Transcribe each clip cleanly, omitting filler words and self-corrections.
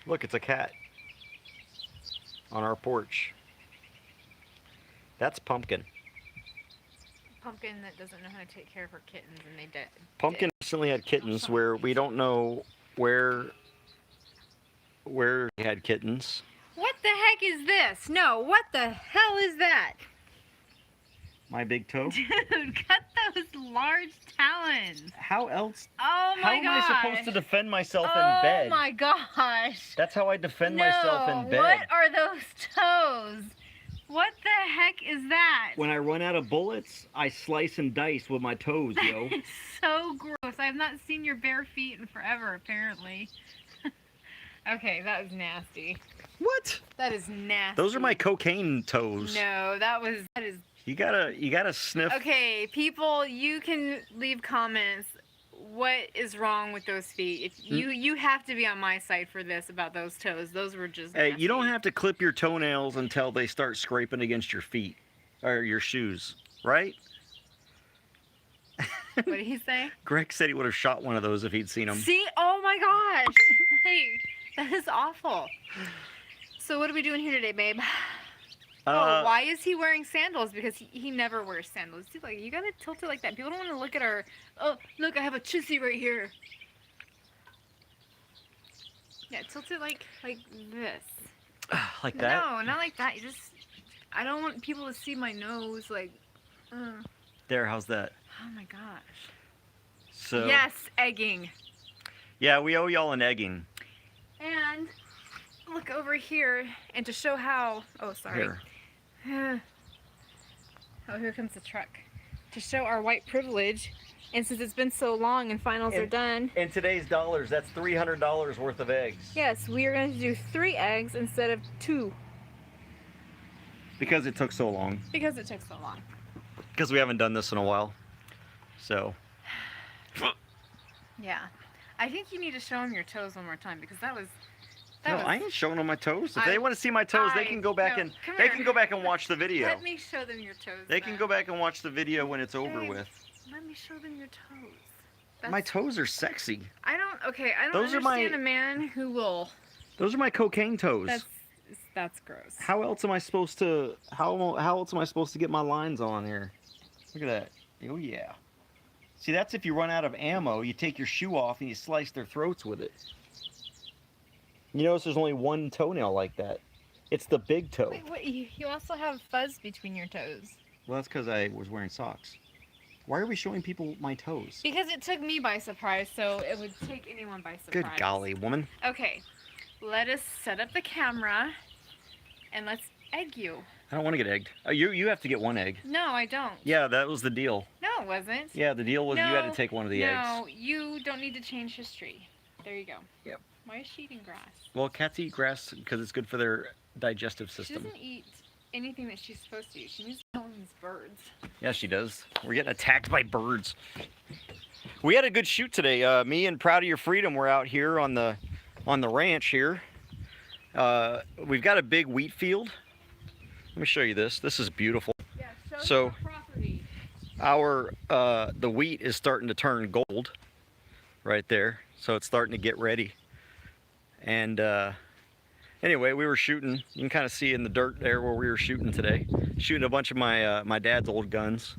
Look, it's a cat on our porch. That's Pumpkin. Pumpkin that doesn't know how to take care of her kittens, and they dead. Pumpkin recently had kittens where we don't know where he had kittens. What the heck is this? No, what the hell is that? My big toe? Dude, cut those large talons. How else? Oh my gosh. How am I supposed to defend myself in bed? Oh my gosh. That's how I defend myself in bed. What are those toes? What the heck is that? When I run out of bullets, I slice and dice with my toes, yo. It's so gross. I have not seen your bare feet in forever, apparently. Okay, that was nasty. What? That is nasty. Those are my cocaine toes. No, that is... You gotta sniff. Okay, people, you can leave comments. What is wrong with those feet? If you have to be on my side for this about those toes. Those were just nasty. Hey, you don't have to clip your toenails until they start scraping against your feet or your shoes, right? What did he say? Greg said he would have shot one of those if he'd seen them. See? Oh my gosh. Hey, that is awful. So what are we doing here today, babe? Oh, why is he wearing sandals? Because he never wears sandals. See, like, you gotta tilt it like that. People don't want to look at our... Oh, look, I have a chissy right here. Yeah, tilt it like this. Like that? No, not like that. You just... I don't want people to see my nose, like... There, how's that? Oh my gosh. So... Yes, egging. Yeah, we owe y'all an egging. And look over here, and to show how... Oh, sorry. Here. Oh, here comes the truck. To show our white privilege, and since it's been so long and finals are done. In today's dollars, that's $300 worth of eggs. Yes, we are going to do 3 eggs instead of 2. Because it took so long. Because it took so long. Because we haven't done this in a while. So. Yeah. I think you need to show them your toes one more time, because that was... I ain't showing them my toes. If they want to see my toes, they can go back and watch the video. Let me show them your toes. They can go back and watch the video when it's over with. Let me show them your toes. My toes are sexy. I don't understand a man who will. Those are my cocaine toes. That's gross. How else am I supposed to get my lines on here? Look at that. Oh yeah. See, that's if you run out of ammo, you take your shoe off and you slice their throats with it. You notice there's only one toenail like that. It's the big toe. Wait, you also have fuzz between your toes. Well, that's because I was wearing socks. Why are we showing people my toes? Because it took me by surprise, so it would take anyone by surprise. Good golly, woman. Okay, let us set up the camera, and let's egg you. I don't want to get egged. Oh, you have to get one egg. No, I don't. Yeah, that was the deal. No, it wasn't. Yeah, the deal was you had to take one of the eggs. No, you don't need to change history. There you go. Yep. Why is she eating grass? Well, cats eat grass because it's good for their digestive system. She doesn't eat anything that she's supposed to eat. She needs to kill these birds. Yeah, she does. We're getting attacked by birds. We had a good shoot today. Me and Proud of Your Freedom were out here on the ranch here. We've got a big wheat field. Let me show you this. This is beautiful. Yeah, so your property. The wheat is starting to turn gold right there. So it's starting to get ready. And anyway, we were shooting. You can kind of see in the dirt there where we were shooting today. Shooting a bunch of my dad's old guns.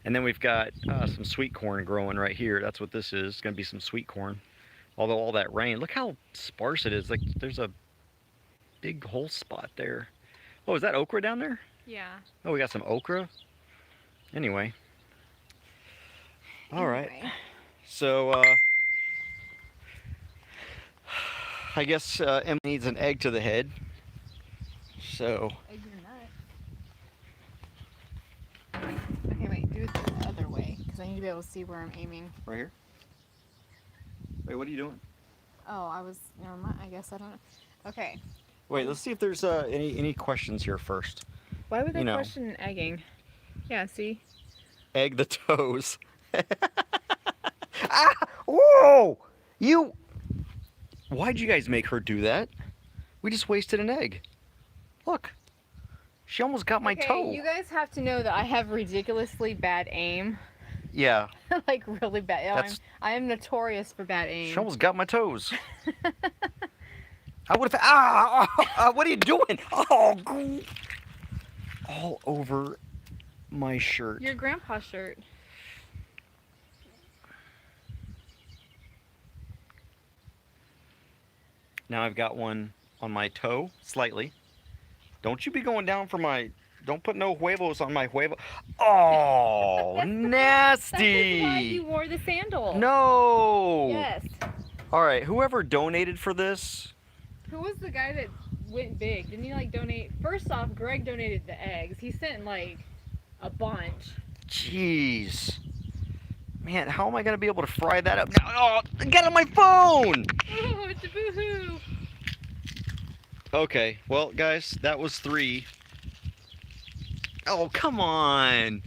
And then we've got some sweet corn growing right here. That's what this is. It's going to be some sweet corn. Although all that rain, look how sparse it is. Like there's a big whole spot there. Oh, is that okra down there? Yeah. Oh, we got some okra. Anyway. All right. So, I guess Emma needs an egg to the head. So. Egg your nut. Okay, wait. Do it the other way, because I need to be able to see where I'm aiming. Right here? Wait, what are you doing? Oh, I guess I don't know. Okay. Wait, let's see if there's any questions here first. Why would they question egging? Yeah, see? Egg the toes. Ah! Whoa! Why'd you guys make her do that? We just wasted an egg. Look. She almost got my toe. You guys have to know that I have ridiculously bad aim. Yeah. Like really bad. I am notorious for bad aim. She almost got my toes. I would have. What are you doing? All over my shirt. Your grandpa's shirt. Now I've got one on my toe, slightly. Don't you be going down for my. Don't put no huevos on my huevo. Oh, nasty! That is why you wore the sandal. No. Yes. All right, whoever donated for this. Who was the guy that went big? Didn't he like donate? First off, Greg donated the eggs. He sent like a bunch. Jeez. Man, how am I gonna be able to fry that up now? Oh, get on my phone! Oh, it's a boo-hoo. Okay, well, guys, that was 3. Oh, come on!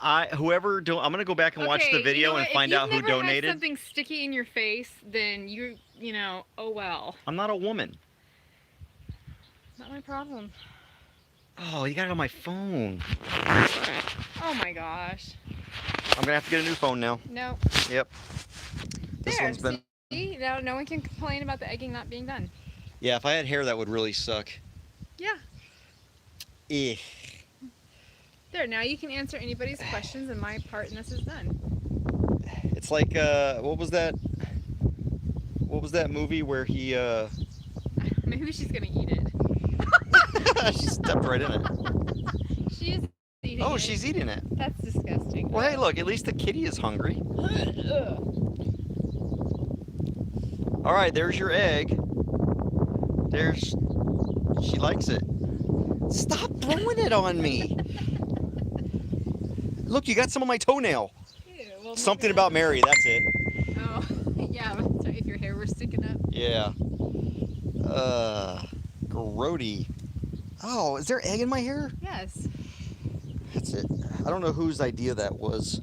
I'm gonna go back and watch the video and find out who If you've never donated. had something sticky in your face, then you know, oh well. I'm not a woman. Not my problem. Oh, you got it on my phone. Oh my gosh. I'm gonna have to get a new phone now. No. Yep. This There, one's been. See? Now no one can complain about the egging not being done. Yeah, if I had hair, that would really suck. Yeah. Eh. There, now you can answer anybody's questions and my part in this is done. It's like what was that? What was that movie where he Maybe she's gonna eat it. she stepped right in it. She is eating it. Oh, she's eating it. That's disgusting. Well, hey, look, at least the kitty is hungry. All right, there's your egg. She likes it. Stop throwing it on me. Look, you got some on my toenail. Ew, well, Something about Mary, that's it. Oh, yeah, but sorry if your hair were sticking up. Yeah. Grody. Oh, is there egg in my hair? Yes. That's it. I don't know whose idea that was.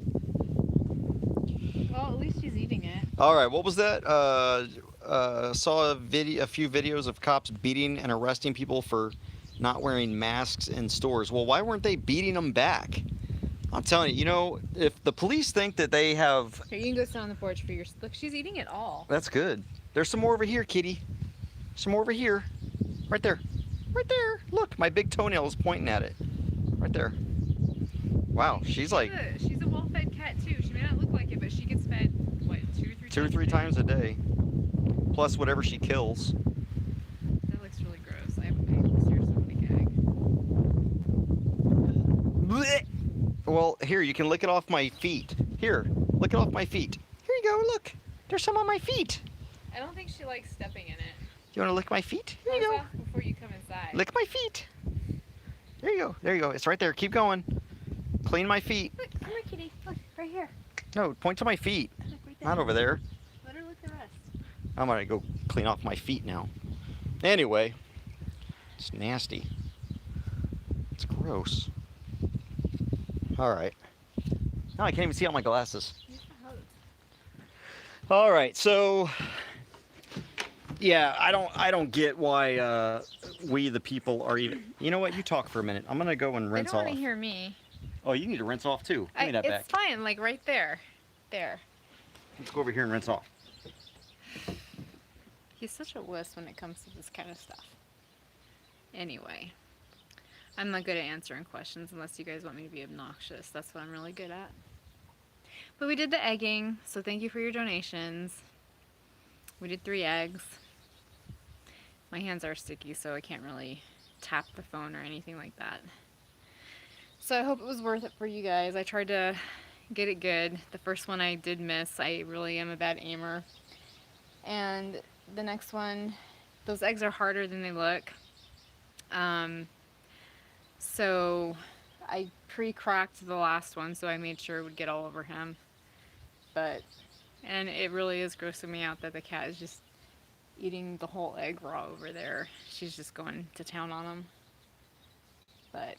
Well, at least she's eating it. All right, what was that? Saw a few videos of cops beating and arresting people for not wearing masks in stores. Well, why weren't they beating them back? I'm telling you, you know, if the police think that they have... Here, you can go sit on the porch for your... Look, she's eating it all. That's good. There's some more over here, kitty. Some more over here. Right there. Right there. Look, my big toenail is pointing at it. Right there. Wow, she's like... She's a well-fed cat, too. She may not look like it, but she gets fed, what, 2 or 3 times a day. Plus whatever she kills. That looks really gross. I have a big, seriously big egg. Blech. Well, here, you can lick it off my feet. Here, lick it off my feet. Here you go, look. There's some on my feet. I don't think she likes stepping in it. You want to lick my feet? Here you Close go. off before you come inside. Lick my feet. There you go. There you go. It's right there. Keep going. Clean my feet. Look, come here, kitty. Look, right here. No, point to my feet. Look, right there. Not over there. Let her lick the rest. I'm going to go clean off my feet now. Anyway, it's nasty. It's gross. All right. Now I can't even see out my glasses. Use the hose. All right, so yeah, I don't get why we the people are even. You know what? You talk for a minute. I'm gonna go and They rinse don't off. want to hear me. Oh, you need to rinse off too. Give me that back. It's fine, like right there. There. Let's go over here and rinse off. He's such a wuss when it comes to this kind of stuff. Anyway, I'm not good at answering questions unless you guys want me to be obnoxious. That's what I'm really good at. But we did the egging, so thank you for your donations. We did 3 eggs. My hands are sticky, so I can't really tap the phone or anything like that. So I hope it was worth it for you guys. I tried to get it good. The first one I did miss. I really am a bad aimer. And the next one, those eggs are harder than they look. So I pre-cracked the last one, so I made sure it would get all over him. And it really is grossing me out that the cat is just eating the whole egg raw over there. She's just going to town on him. But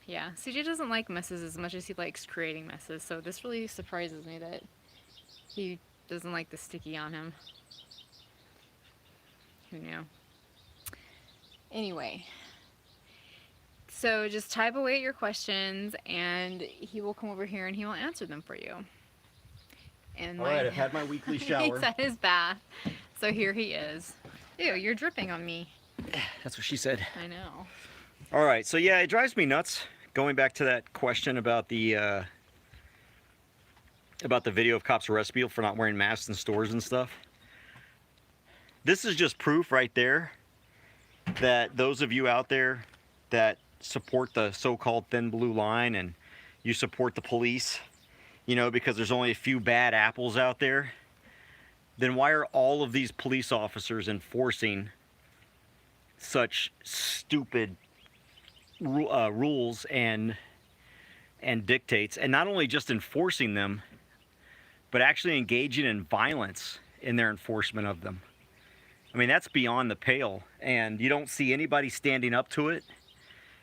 yeah, CJ doesn't like messes as much as he likes creating messes, so this really surprises me that he doesn't like the sticky on him. Who knew? Anyway, so just type away your questions and he will come over here and he will answer them for you. And All right, I've had my weekly shower. He's at his bath, so here he is. Ew, you're dripping on me. That's what she said. I know. All right, so yeah, it drives me nuts. Going back to that question about the video of cops arrest people for not wearing masks in stores and stuff. This is just proof right there that those of you out there that support the so-called thin blue line and you support the police, you know, because there's only a few bad apples out there, then why are all of these police officers enforcing such stupid rules and dictates, and not only just enforcing them, but actually engaging in violence in their enforcement of them? I mean, that's beyond the pale, and you don't see anybody standing up to it,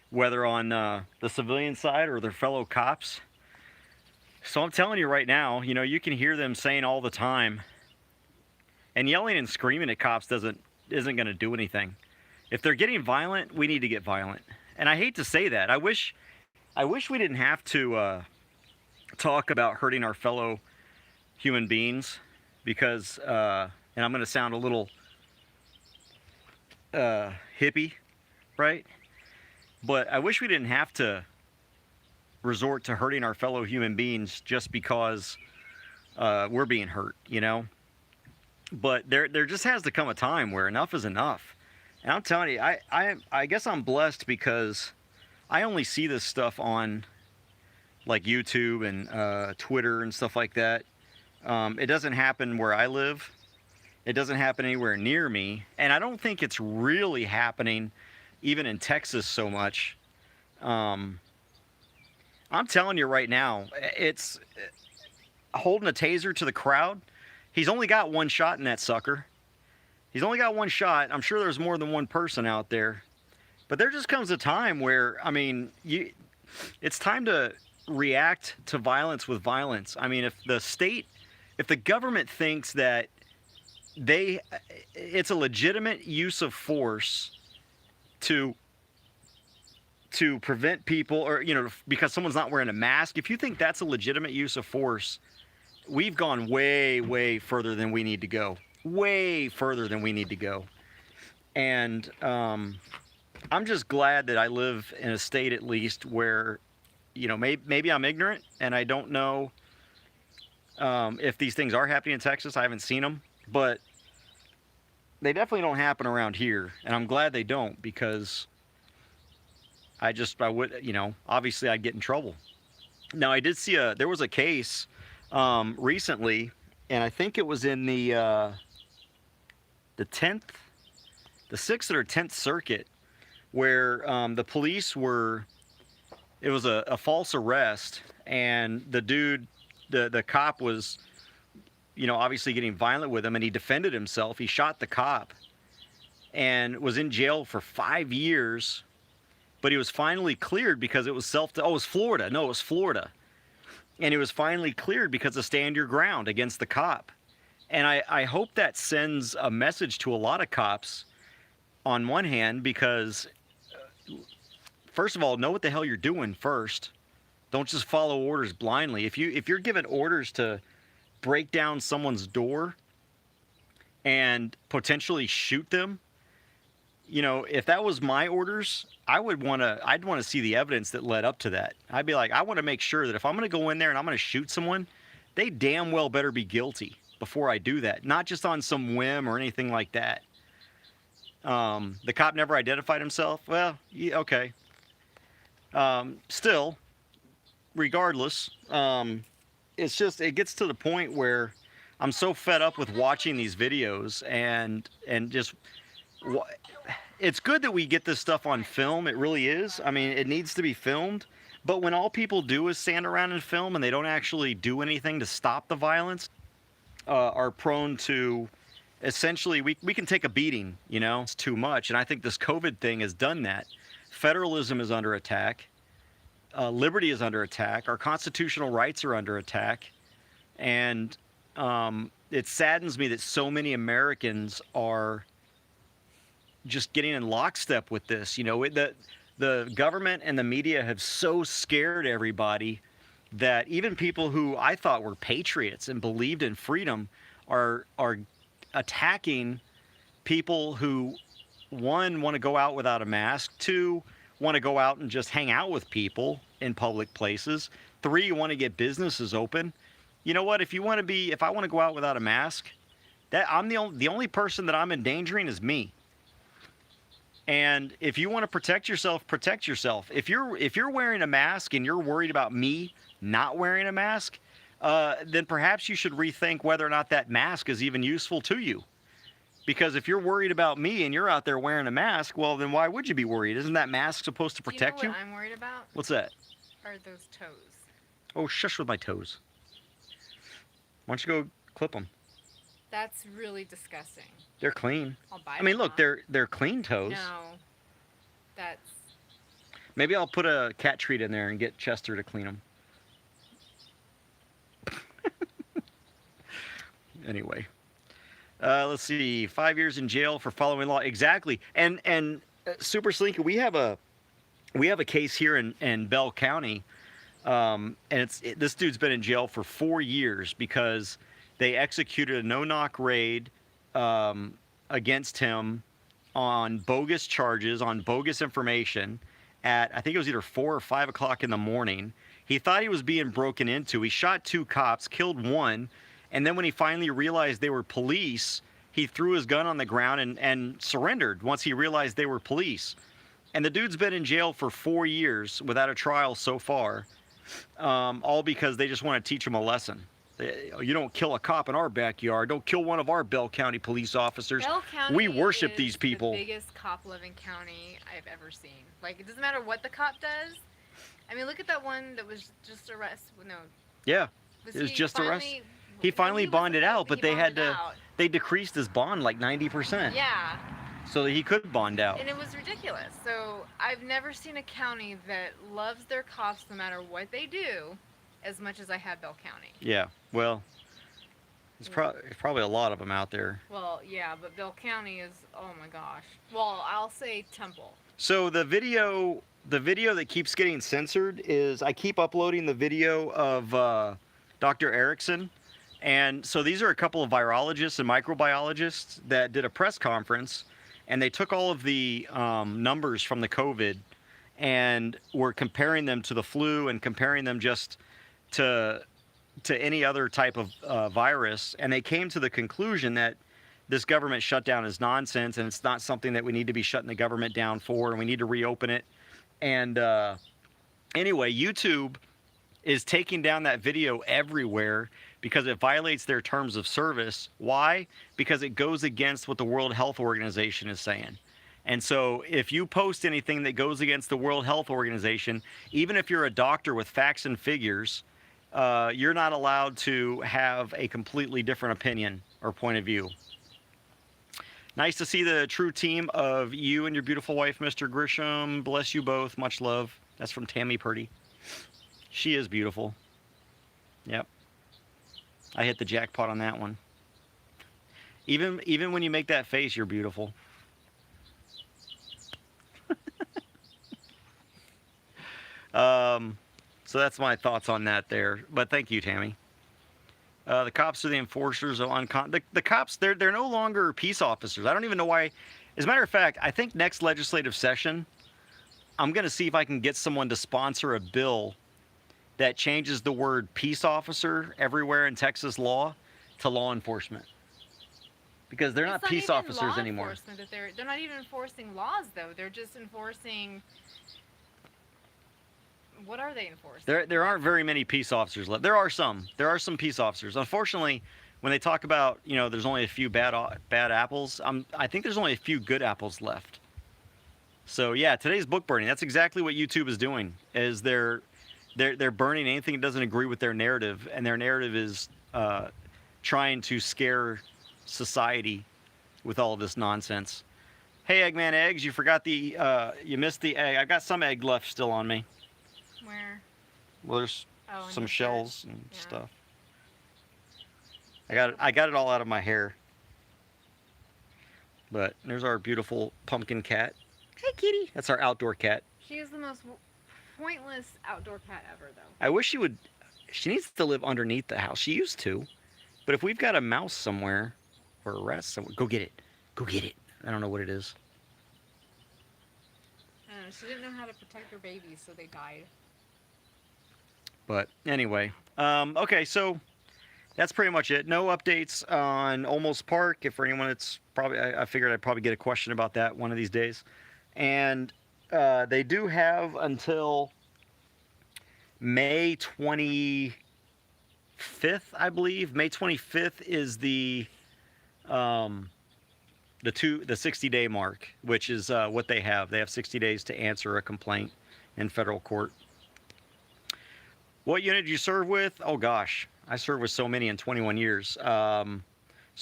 whether on the civilian side or their fellow cops. So I'm telling you right now, you know, you can hear them saying all the time, and yelling and screaming at cops isn't going to do anything. If they're getting violent, we need to get violent. And I hate to say that. I wish we didn't have to talk about hurting our fellow human beings, because, and I'm going to sound a little hippie, right? But I wish we didn't have to resort to hurting our fellow human beings just because we're being hurt, you know? But there just has to come a time where enough is enough. And I'm telling you, I guess I'm blessed because I only see this stuff on like YouTube and Twitter and stuff like that. It doesn't happen where I live. It doesn't happen anywhere near me. And I don't think it's really happening even in Texas so much. I'm telling you right now, it's holding a taser to the crowd. He's only got one shot in that sucker. He's only got one shot. I'm sure there's more than one person out there. But there just comes a time where, I mean, it's time to react to violence with violence. I mean, if the government thinks that it's a legitimate use of force to prevent people, or, you know, because someone's not wearing a mask, if you think that's a legitimate use of force, we've gone way, way further than we need to go. Way further than we need to go. And I'm just glad that I live in a state, at least, where, you know, maybe I'm ignorant and I don't know if these things are happening in Texas. I haven't seen them, but they definitely don't happen around here. And I'm glad they don't, because I would, you know, obviously I'd get in trouble. Now, I did see there was a case recently, and I think it was in the 6th or 10th Circuit, where the police it was a false arrest, and the dude, the cop was, you know, obviously getting violent with him, and he defended himself. He shot the cop and was in jail for 5 years, but he was finally cleared because it was it was Florida. No, it was Florida. And he was finally cleared because of stand your ground against the cop. And I hope that sends a message to a lot of cops, on one hand, because first of all, know what the hell you're doing first. Don't just follow orders blindly. If you're given orders to break down someone's door and potentially shoot them, you know, if that was my orders, I'd want to see the evidence that led up to that. I'd be like, I want to make sure that if I'm going to go in there and I'm going to shoot someone, they damn well better be guilty before I do that, not just on some whim or anything like that. The cop never identified himself. Well, yeah, okay. Still, regardless, it gets to the point where I'm so fed up with watching these videos and just, it's good that we get this stuff on film. It really is. I mean, it needs to be filmed. But when all people do is stand around and film and they don't actually do anything to stop the violence, are prone to, essentially, we can take a beating, you know? It's too much. And I think this COVID thing has done that. Federalism is under attack. Liberty is under attack. Our constitutional rights are under attack. And it saddens me that so many Americans are just getting in lockstep with this. You know, the government and the media have so scared everybody that even people who I thought were patriots and believed in freedom are attacking people who, one, want to go out without a mask, two, want to go out and just hang out with people in public places, three, want to get businesses open. You know what? If I want to go out without a mask, that I'm the only person that I'm endangering is me. And if you want to protect yourself, protect yourself. If you're wearing a mask and you're worried about me not wearing a mask, then perhaps you should rethink whether or not that mask is even useful to you. Because if you're worried about me and you're out there wearing a mask, well, then why would you be worried? Isn't that mask supposed to protect you? You know what I'm worried about? What's that? Are those toes. Oh, shush with my toes. Why don't you go clip them? That's really disgusting. They're clean. I'll buy I mean, them, look, huh? they're clean toes. No. That's... Maybe I'll put a cat treat in there and get Chester to clean them. Anyway. Let's see. 5 years in jail for following law. Exactly. And Super Slinky, we have a case here in Bell County, and this dude's been in jail for 4 years because they executed a no-knock raid against him on bogus charges, on bogus information at, I think it was either 4 or 5 o'clock in the morning. He thought he was being broken into. He shot 2 cops, killed one, and then when he finally realized they were police, he threw his gun on the ground and surrendered once he realized they were police. And the dude's been in jail for 4 years without a trial so far, all because they just want to teach him a lesson. You don't kill a cop in our backyard. Don't kill one of our Bell County police officers. Bell County We worship is these people. the biggest cop-loving county I've ever seen. Like, it doesn't matter what the cop does. I mean, look at that one that was just arrested. No. Yeah, it was just arrested. He finally bonded out, but they decreased his bond like 90%. Yeah. So that he could bond out. And it was ridiculous. So I've never seen a county that loves their cops no matter what they do as much as I have Bell County. Yeah, well, there's probably a lot of them out there. Well, yeah, but Bell County is, oh my gosh. Well, I'll say Temple. So the video that keeps getting censored is, I keep uploading the video of Dr. Erickson. And so these are a couple of virologists and microbiologists that did a press conference, and they took all of the numbers from the COVID and were comparing them to the flu and comparing them just to any other type of virus. And they came to the conclusion that this government shutdown is nonsense, and it's not something that we need to be shutting the government down for, and we need to reopen it. And anyway, YouTube is taking down that video everywhere because it violates their terms of service. Why? Because it goes against what the World Health Organization is saying. And so if you post anything that goes against the World Health Organization, even if you're a doctor with facts and figures, you're not allowed to have a completely different opinion or point of view. Nice to see the true team of you and your beautiful wife, Mr. Grisham. Bless you both. Much love. That's from Tammy Purdy. She is beautiful. Yep. I hit the jackpot on that one. Even when you make that face, you're beautiful. So that's my thoughts on that there. But thank you, Tammy. The cops are the enforcers of the cops. They're no longer peace officers. I don't even know why. As a matter of fact, I think next legislative session, I'm going to see if I can get someone to sponsor a bill that changes the word peace officer everywhere in Texas law to law enforcement. Because they're not peace officers anymore. They're not even enforcing laws, though. They're just enforcing... What are they enforcing? There aren't very many peace officers left. There are some. There are some peace officers. Unfortunately, when they talk about, there's only a few bad apples, I think there's only a few good apples left. So yeah, today's book burning. That's exactly what YouTube is doing. Is they're burning anything that doesn't agree with their narrative, and their narrative is trying to scare society with all of this nonsense. Hey, Eggman Eggs, you forgot you missed the egg. I've got some egg left still on me. Where? Well, there's some shells and yeah. stuff. I got it all out of my hair. But there's our beautiful pumpkin cat. Hey, kitty. That's our outdoor cat. She is the most pointless outdoor cat ever, though. I wish she needs to live underneath the house. She used to. But if we've got a mouse somewhere or a rat somewhere, go get it. Go get it. I don't know what it is. She didn't know how to protect her babies, so they died. But anyway, okay, so that's pretty much it. No updates on Olmos Park. If for anyone that's probably, I figured I'd probably get a question about that one of these days. And they do have until May 25th, I believe. May 25th is the 60-day mark, which is what they have. They have 60 days to answer a complaint in federal court. What unit did you serve with? Oh gosh, I served with so many in 21 years. So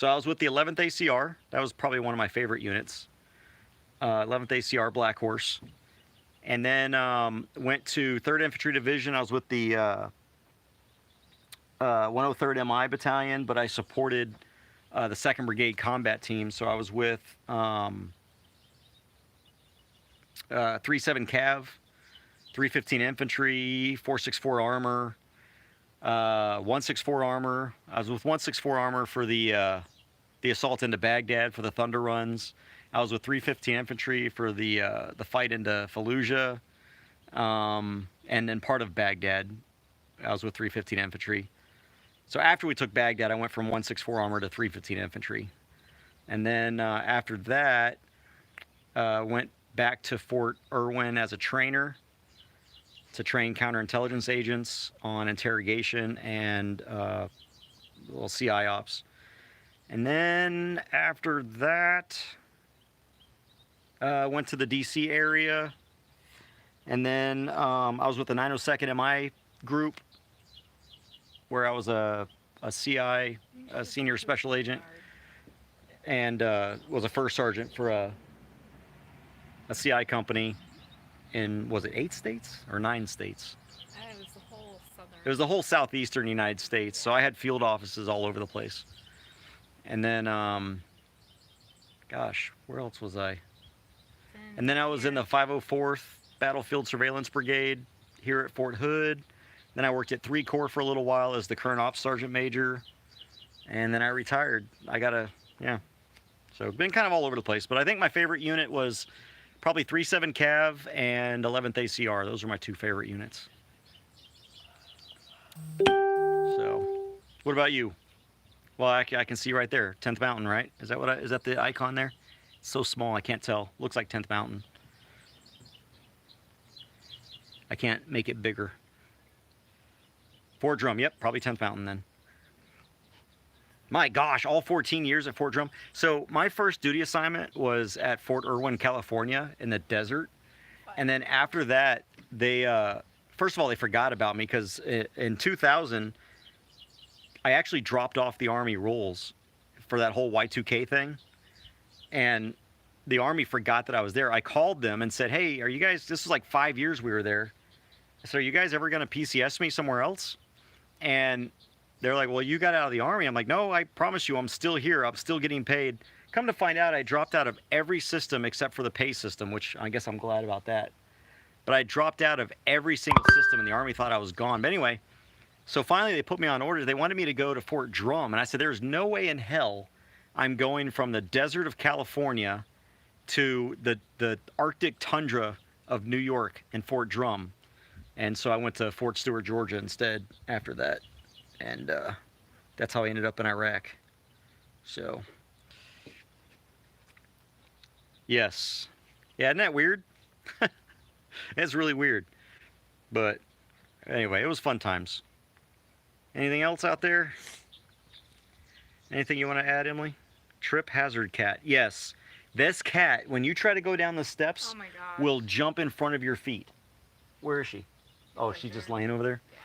I was with the 11th ACR. That was probably one of my favorite units. 11th ACR Black Horse. And then went to 3rd Infantry Division. I was with the 103rd MI Battalion, but I supported the 2nd Brigade Combat Team. So I was with 37 Cav, 315 Infantry, 464 Armor, 164 Armor. I was with 164 Armor for the assault into Baghdad for the Thunder runs. I was with 315 Infantry for the fight into Fallujah, and then part of Baghdad. I was with 315 Infantry. So after we took Baghdad, I went from 164 Armor to 315 Infantry. And then after that, went back to Fort Irwin as a trainer to train counterintelligence agents on interrogation and little CI ops. And then after that, went to the DC area. And then I was with the 902nd MI group, where I was a CI, a senior special agent, and was a first sergeant for a CI company in, was it 8 states or 9 states? It was the whole southern. It was the whole southeastern United States. So I had field offices all over the place. And then, gosh, where else was I? And then I was in the 504th Battlefield Surveillance Brigade here at Fort Hood. Then I worked at 3 Corps for a little while as the current ops sergeant major. And then I retired. Yeah. So been kind of all over the place. But I think my favorite unit was probably 37 Cav and 11th ACR. Those are my 2 favorite units. So, what about you? Well, I can see right there, 10th Mountain, right? Is that the icon there? It's so small, I can't tell. Looks like 10th Mountain. I can't make it bigger. Fort Drum, yep, probably 10th Mountain then. My gosh, all 14 years at Fort Drum. So my first duty assignment was at Fort Irwin, California in the desert. And then after that, they, first of all, they forgot about me because in 2000, I actually dropped off the Army rolls for that whole Y2K thing. And the Army forgot that I was there. I called them and said, hey, are you guys, this was like 5 years we were there. I said, are you guys ever going to PCS me somewhere else? And they're like, well, you got out of the Army. I'm like, no, I promise you, I'm still here. I'm still getting paid. Come to find out, I dropped out of every system except for the pay system, which I guess I'm glad about that. But I dropped out of every single system, and the Army thought I was gone. But anyway, so finally they put me on orders. They wanted me to go to Fort Drum. And I said, there's no way in hell I'm going from the desert of California to the Arctic tundra of New York and Fort Drum. And so I went to Fort Stewart, Georgia instead after that. And that's how I ended up in Iraq. So, yes. Yeah, isn't that weird? It's really weird. But anyway, it was fun times. Anything else out there? Anything you want to add, Emily? Trip hazard cat. Yes. This cat, when you try to go down the steps, Oh my gosh. will jump in front of your feet. Where is she? Oh, Right she's just there. laying over there? Yeah.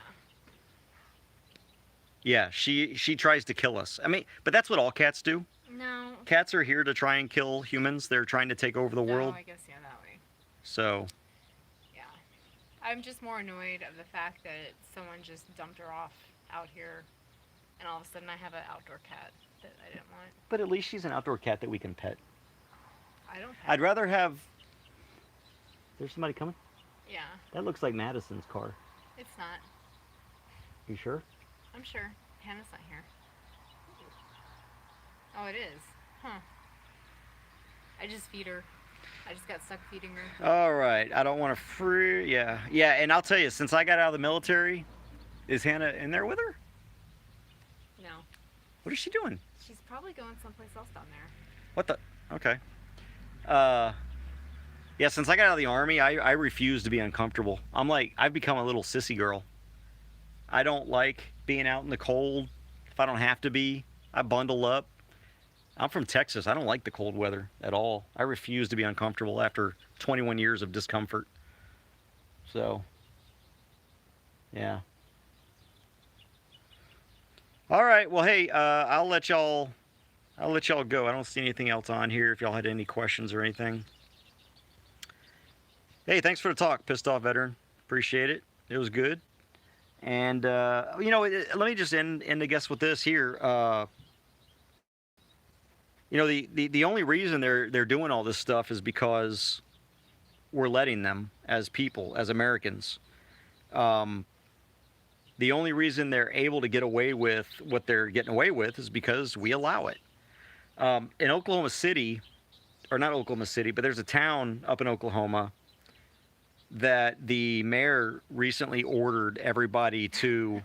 Yeah, she tries to kill us. I mean, but that's what all cats do. No. Cats are here to try and kill humans. They're trying to take over the world. I guess, yeah, that way. So, Yeah. I'm just more annoyed of the fact that someone just dumped her off out here, and all of a sudden I have an outdoor cat that I didn't want. but at least she's an outdoor cat that we can pet. I don't have. I'd rather have... There's somebody coming? Yeah, That looks like Madison's car. it's not. You sure? I'm sure. Hannah's not here. Oh, it is. Huh. I just feed her. I just got stuck feeding her. All right. I don't want to free. Yeah. Yeah. And I'll tell you, since I got out of the military, is Hannah in there with her? No. What is she doing? She's probably going someplace else down there. What the? Okay. Yeah, since I got out of the Army, I refuse to be uncomfortable. I've become a little sissy girl. I don't like being out in the cold if I don't have to be. I bundle up. I'm from Texas. I don't like the cold weather at all. I refuse to be uncomfortable after 21 years of discomfort. So, yeah. All right. Well, hey, I'll let y'all go. I don't see anything else on here if y'all had any questions or anything. Hey, thanks for the talk, Pissed Off Veteran. Appreciate it. It was good. And, let me just end I guess with this here. The only reason they're doing all this stuff is because we're letting them as people, as Americans. The only reason they're able to get away with what they're getting away with is because we allow it. In Oklahoma City, or not Oklahoma City, but there's a town up in Oklahoma that the mayor recently ordered everybody to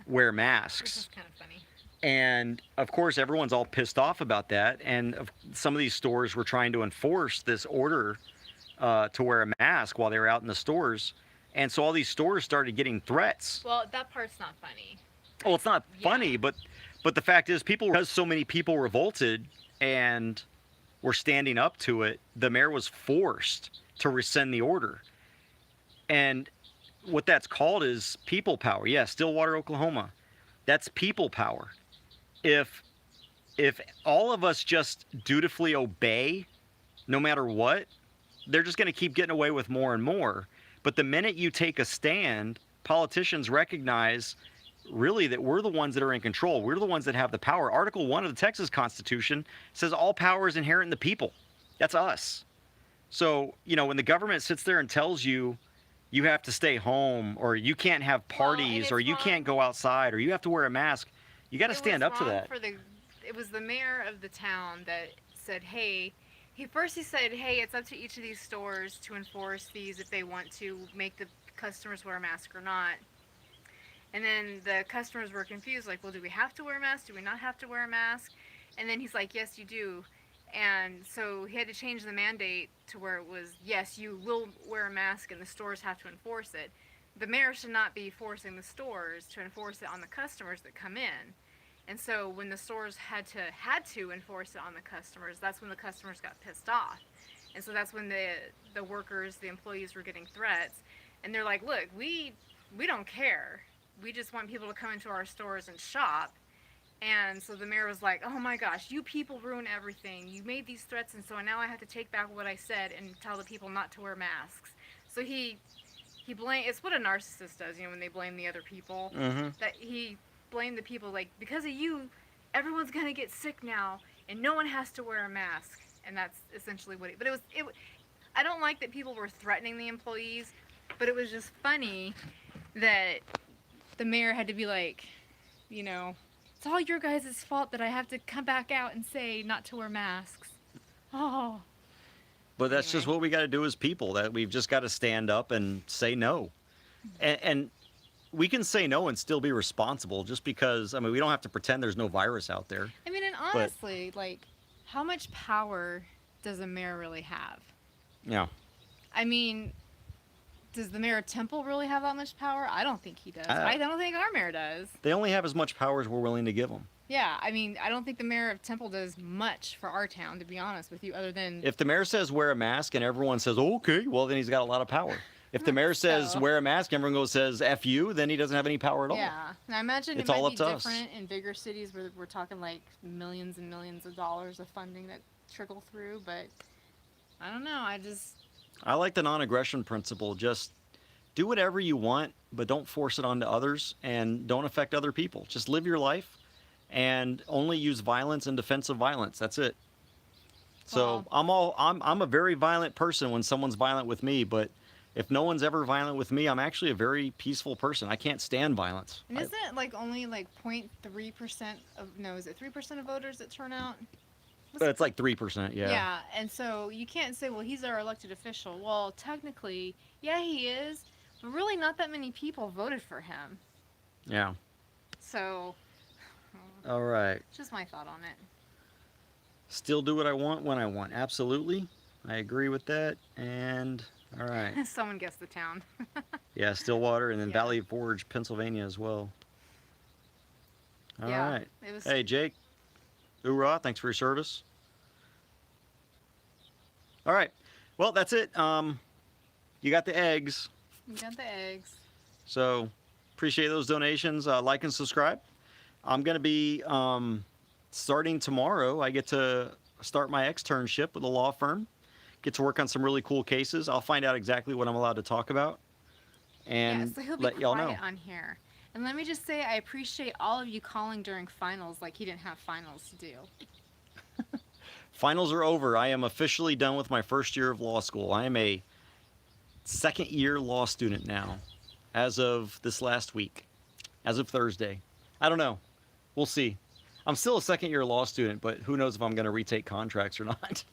wear masks. This is kind of funny. And of course, everyone's all pissed off about that. And some of these stores were trying to enforce this order to wear a mask while they were out in the stores. And so all these stores started getting threats. Well, that part's not funny. Well, it's not funny, but the fact is, because so many people revolted and were standing up to it, the mayor was forced to rescind the order. And what that's called is people power. Yeah, Stillwater, Oklahoma. That's people power. If all of us just dutifully obey, no matter what, they're just going to keep getting away with more and more. But the minute you take a stand, politicians recognize really that we're the ones that are in control. We're the ones that have the power. Article 1 of the Texas Constitution says all power is inherent in the people. That's us. So, when the government sits there and tells you, you have to stay home, or you can't have parties, or you can't go outside, or you have to wear a mask, you got to stand up to that. It was the mayor of the town that said, hey, he said, hey, it's up to each of these stores to enforce these if they want to make the customers wear a mask or not. And then the customers were confused, like, well, do we have to wear a mask? Do we not have to wear a mask? And then he's like, yes, you do. And so he had to change the mandate to where it was, yes, you will wear a mask and the stores have to enforce it. The mayor should not be forcing the stores to enforce it on the customers that come in. And so when the stores had to enforce it on the customers, that's when the customers got pissed off. And so that's when the workers, the employees were getting threats. And they're like, look, we don't care. We just want people to come into our stores and shop. And so the mayor was like, oh my gosh, you people ruin everything. You made these threats, and so now I have to take back what I said and tell the people not to wear masks. So he blamed, it's what a narcissist does, when they blame the other people. Mm-hmm. That he blamed the people, like, because of you, everyone's going to get sick now, and no one has to wear a mask. And that's essentially what but I don't like that people were threatening the employees, but it was just funny that the mayor had to be like, it's all your guys' fault that I have to come back out and say not to wear masks. Oh. But that's just what we got to do as people, that we've just got to stand up and say no. And we can say no and still be responsible, just because, we don't have to pretend there's no virus out there. And honestly, how much power does a mayor really have? Yeah. Does the mayor of Temple really have that much power? I don't think he does. I don't think our mayor does. They only have as much power as we're willing to give them. Yeah, I don't think the mayor of Temple does much for our town, to be honest with you, other than... If the mayor says wear a mask and everyone says, oh, okay, well, then he's got a lot of power. If the mayor says wear a mask and everyone says F you, then he doesn't have any power at all. Yeah, and I imagine it's it all might up be to different us. In bigger cities where we're talking like millions and millions of dollars of funding that trickle through, but I don't know, I like the non-aggression principle. Just do whatever you want, but don't force it onto others, and don't affect other people. Just live your life and only use violence in defense of violence. That's it. So I'm a very violent person when someone's violent with me, but if no one's ever violent with me, I'm actually a very peaceful person. I can't stand violence. And isn't it only 0.3% of, no, is it 3% of voters that turn out? It's like 3%, yeah. Yeah, and so you can't say, well, he's our elected official. Well, technically, yeah, he is, but really not that many people voted for him. Yeah. So, All right. just my thought on it. Still do what I want when I want. Absolutely. I agree with that. And all right. Someone guessed the town. Yeah, Stillwater and then Yeah. Valley Forge, Pennsylvania as well. All right. It was. Hey, Jake. Hoorah. Thanks for your service. All right. Well, that's it. You got the eggs. You got the eggs. So appreciate those donations. Like and subscribe. I'm going to be starting tomorrow. I get to start my externship with a law firm. Get to work on some really cool cases. I'll find out exactly what I'm allowed to talk about and yeah, so he'll be let y'all know. quiet on here. And let me just say, I appreciate all of you calling during finals like he didn't have finals to do. Finals are over. I am officially done with my first year of law school. I am a second year law student now, as of this last week, as of Thursday. I don't know. We'll see. I'm still a second year law student, but who knows if I'm going to retake contracts or not.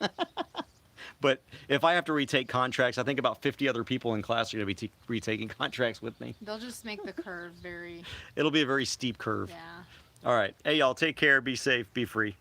But if I have to retake contracts, I think about 50 other people in class are going to be retaking contracts with me. They'll just make the curve very... It'll be a very steep curve. Yeah. All right. Hey, y'all, take care. Be safe. Be free.